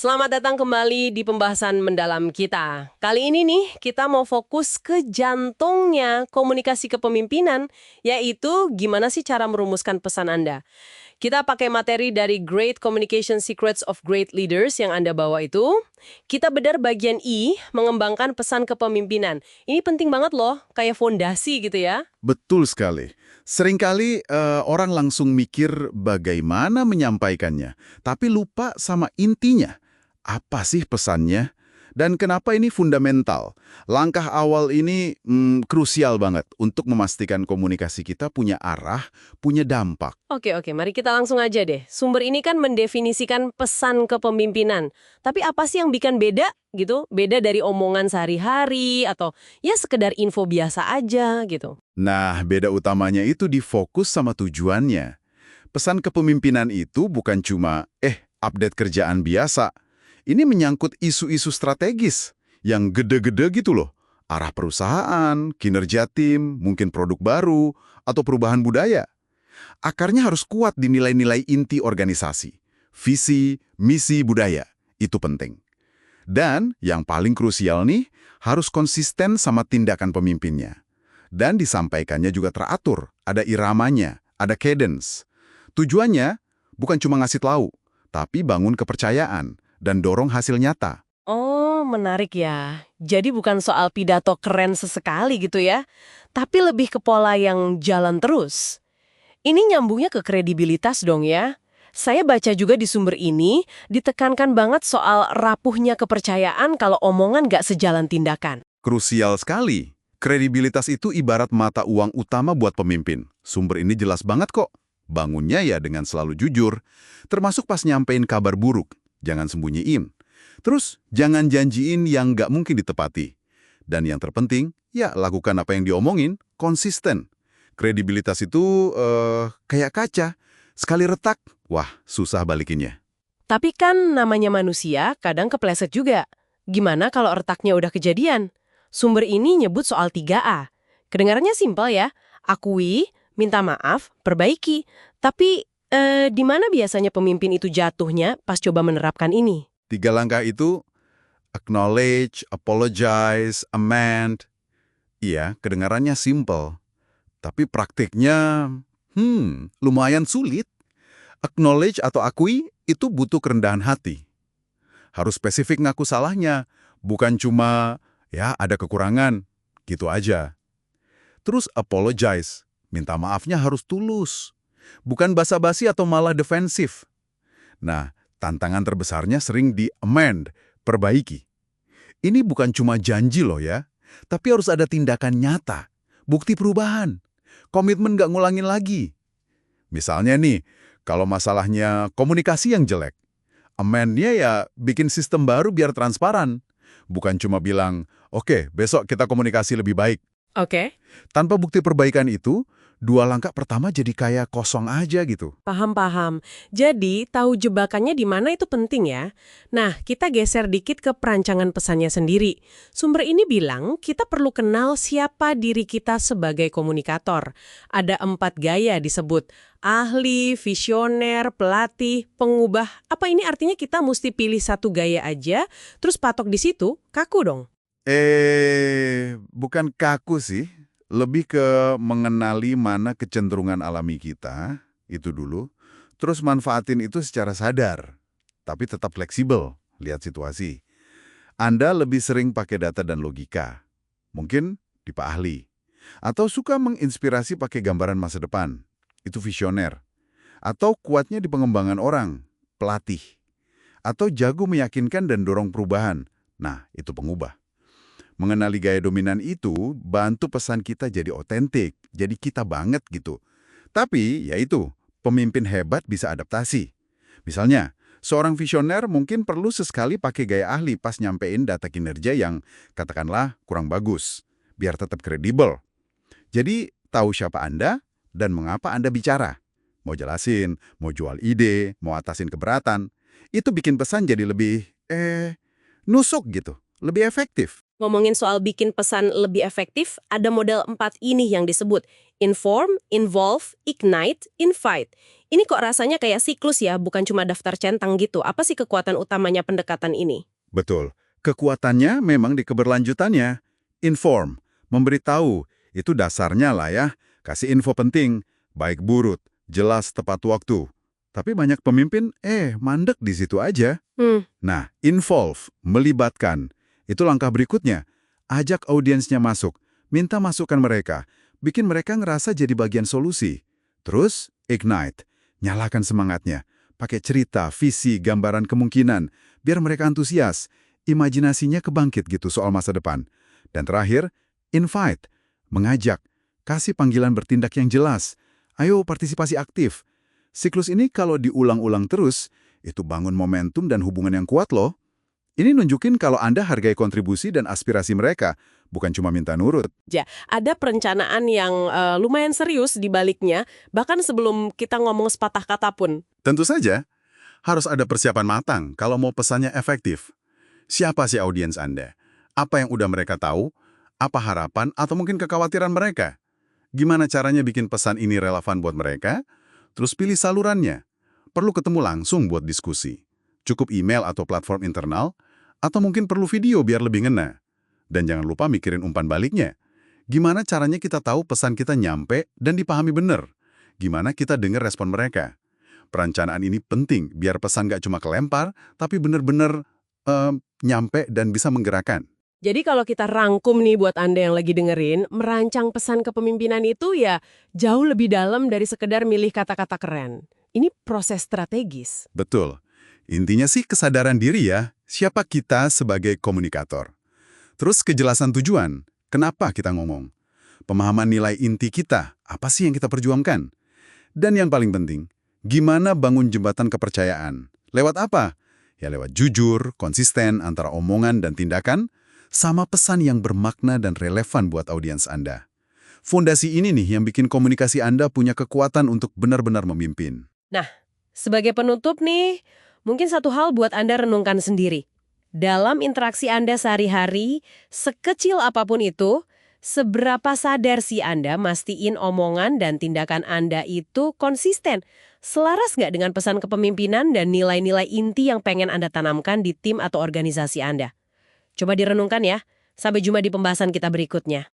Selamat datang kembali di pembahasan mendalam kita. Kali ini nih, kita mau fokus ke jantungnya komunikasi kepemimpinan, yaitu gimana sih cara merumuskan pesan Anda. Kita pakai materi dari Great Communication Secrets of Great Leaders yang Anda bawa itu. Kita bedar bagian I, mengembangkan pesan kepemimpinan. Ini penting banget loh, kayak fondasi gitu ya. Betul sekali. Seringkali orang langsung mikir bagaimana menyampaikannya, tapi lupa sama intinya. Apa sih pesannya? Dan kenapa ini fundamental? Langkah awal ini krusial banget untuk memastikan komunikasi kita punya arah, punya dampak. Oke, mari kita langsung aja deh. Sumber ini kan mendefinisikan pesan kepemimpinan. Tapi apa sih yang bikin beda gitu? Beda dari omongan sehari-hari atau ya sekedar info biasa aja gitu. Nah, beda utamanya itu di fokus sama tujuannya. Pesan kepemimpinan itu bukan cuma, update kerjaan biasa. Ini menyangkut isu-isu strategis yang gede-gede gitu loh. Arah perusahaan, kinerja tim, mungkin produk baru, atau perubahan budaya. Akarnya harus kuat di nilai-nilai inti organisasi. Visi, misi, budaya. Itu penting. Dan yang paling krusial nih, harus konsisten sama tindakan pemimpinnya. Dan disampaikannya juga teratur, ada iramanya, ada cadence. Tujuannya bukan cuma ngasih tahu, tapi bangun kepercayaan dan dorong hasil nyata. Oh, menarik ya. Jadi bukan soal pidato keren sesekali gitu ya, tapi lebih ke pola yang jalan terus. Ini nyambungnya ke kredibilitas dong ya. Saya baca juga di sumber ini, ditekankan banget soal rapuhnya kepercayaan kalau omongan nggak sejalan tindakan. Krusial sekali. Kredibilitas itu ibarat mata uang utama buat pemimpin. Sumber ini jelas banget kok. Bangunnya ya dengan selalu jujur, termasuk pas nyampein kabar buruk. Jangan sembunyiin. Terus, jangan janjiin yang nggak mungkin ditepati. Dan yang terpenting, ya lakukan apa yang diomongin, konsisten. Kredibilitas itu kayak kaca. Sekali retak, wah susah balikinnya. Tapi kan namanya manusia kadang kepleset juga. Gimana kalau retaknya udah kejadian? Sumber ini nyebut soal 3A. Kedengarannya simpel ya. Akui, minta maaf, perbaiki. Tapi di mana biasanya pemimpin itu jatuhnya pas coba menerapkan ini? 3 langkah itu, acknowledge, apologize, amend. Iya, kedengarannya simple. Tapi praktiknya, lumayan sulit. Acknowledge atau akui itu butuh kerendahan hati. Harus spesifik ngaku salahnya, bukan cuma, ya ada kekurangan, gitu aja. Terus apologize, minta maafnya harus tulus. Bukan basa-basi atau malah defensif. Nah, tantangan terbesarnya sering di amend, perbaiki. Ini bukan cuma janji loh ya, tapi harus ada tindakan nyata, bukti perubahan, komitmen nggak ngulangin lagi. Misalnya nih, kalau masalahnya komunikasi yang jelek, amendnya ya bikin sistem baru biar transparan. Bukan cuma bilang, oke, besok kita komunikasi lebih baik. Oke. Tanpa bukti perbaikan itu, 2 langkah pertama jadi kayak kosong aja gitu. Paham. Jadi, tahu jebakannya di mana itu penting ya. Nah, kita geser dikit ke perancangan pesannya sendiri. Sumber ini bilang kita perlu kenal siapa diri kita sebagai komunikator. Ada 4 gaya disebut. Ahli, visioner, pelatih, pengubah. Apa ini artinya kita mesti pilih satu gaya aja, terus patok di situ, kaku dong? Bukan kaku sih. Lebih ke mengenali mana kecenderungan alami kita, itu dulu. Terus manfaatin itu secara sadar, tapi tetap fleksibel, lihat situasi. Anda lebih sering pakai data dan logika. Mungkin tipe ahli. Atau suka menginspirasi pakai gambaran masa depan. Itu visioner. Atau kuatnya di pengembangan orang, pelatih. Atau jago meyakinkan dan dorong perubahan. Nah, itu pengubah. Mengenali gaya dominan itu bantu pesan kita jadi otentik, jadi kita banget gitu. Tapi, ya itu, pemimpin hebat bisa adaptasi. Misalnya, seorang visioner mungkin perlu sesekali pakai gaya ahli pas nyampein data kinerja yang katakanlah kurang bagus, biar tetap kredibel. Jadi, tahu siapa Anda dan mengapa Anda bicara. Mau jelasin, mau jual ide, mau atasin keberatan. Itu bikin pesan jadi lebih, nusuk gitu, lebih efektif. Ngomongin soal bikin pesan lebih efektif, ada model 4 ini yang disebut inform, involve, ignite, invite. Ini kok rasanya kayak siklus ya, bukan cuma daftar centang gitu. Apa sih kekuatan utamanya pendekatan ini? Betul. Kekuatannya memang di keberlanjutannya. Inform, memberitahu, itu dasarnya lah ya. Kasih info penting, baik burut, jelas tepat waktu. Tapi banyak pemimpin, mandek di situ aja. Nah, involve, melibatkan. Itu langkah berikutnya. Ajak audiensnya masuk, minta masukan mereka, bikin mereka ngerasa jadi bagian solusi. Terus, ignite, nyalakan semangatnya. Pakai cerita, visi, gambaran kemungkinan, biar mereka antusias. Imajinasinya kebangkit gitu soal masa depan. Dan terakhir, invite, mengajak, kasih panggilan bertindak yang jelas. Ayo partisipasi aktif. Siklus ini kalau diulang-ulang terus, itu bangun momentum dan hubungan yang kuat loh. Ini nunjukin kalau Anda hargai kontribusi dan aspirasi mereka, bukan cuma minta nurut. Ada perencanaan yang lumayan serius di baliknya, bahkan sebelum kita ngomong sepatah kata pun. Tentu saja, harus ada persiapan matang kalau mau pesannya efektif. Siapa sih audiens Anda? Apa yang udah mereka tahu? Apa harapan atau mungkin kekhawatiran mereka? Gimana caranya bikin pesan ini relevan buat mereka? Terus pilih salurannya. Perlu ketemu langsung buat diskusi. Cukup email atau platform internal, atau mungkin perlu video biar lebih ngena. Dan jangan lupa mikirin umpan baliknya. Gimana caranya kita tahu pesan kita nyampe dan dipahami benar? Gimana kita dengar respon mereka? Perencanaan ini penting biar pesan nggak cuma kelempar, tapi benar-benar nyampe dan bisa menggerakkan. Jadi kalau kita rangkum nih buat Anda yang lagi dengerin, merancang pesan kepemimpinan itu ya jauh lebih dalam dari sekedar milih kata-kata keren. Ini proses strategis. Betul. Intinya sih kesadaran diri ya, siapa kita sebagai komunikator. Terus kejelasan tujuan, kenapa kita ngomong. Pemahaman nilai inti kita, apa sih yang kita perjuangkan. Dan yang paling penting, gimana bangun jembatan kepercayaan. Lewat apa? Ya lewat jujur, konsisten antara omongan dan tindakan, sama pesan yang bermakna dan relevan buat audiens Anda. Fondasi ini nih yang bikin komunikasi Anda punya kekuatan untuk benar-benar memimpin. Nah, sebagai penutup nih, mungkin satu hal buat Anda renungkan sendiri. Dalam interaksi Anda sehari-hari, sekecil apapun itu, seberapa sadar sih Anda mastiin omongan dan tindakan Anda itu konsisten? Selaras nggak dengan pesan kepemimpinan dan nilai-nilai inti yang pengen Anda tanamkan di tim atau organisasi Anda? Coba direnungkan ya. Sampai jumpa di pembahasan kita berikutnya.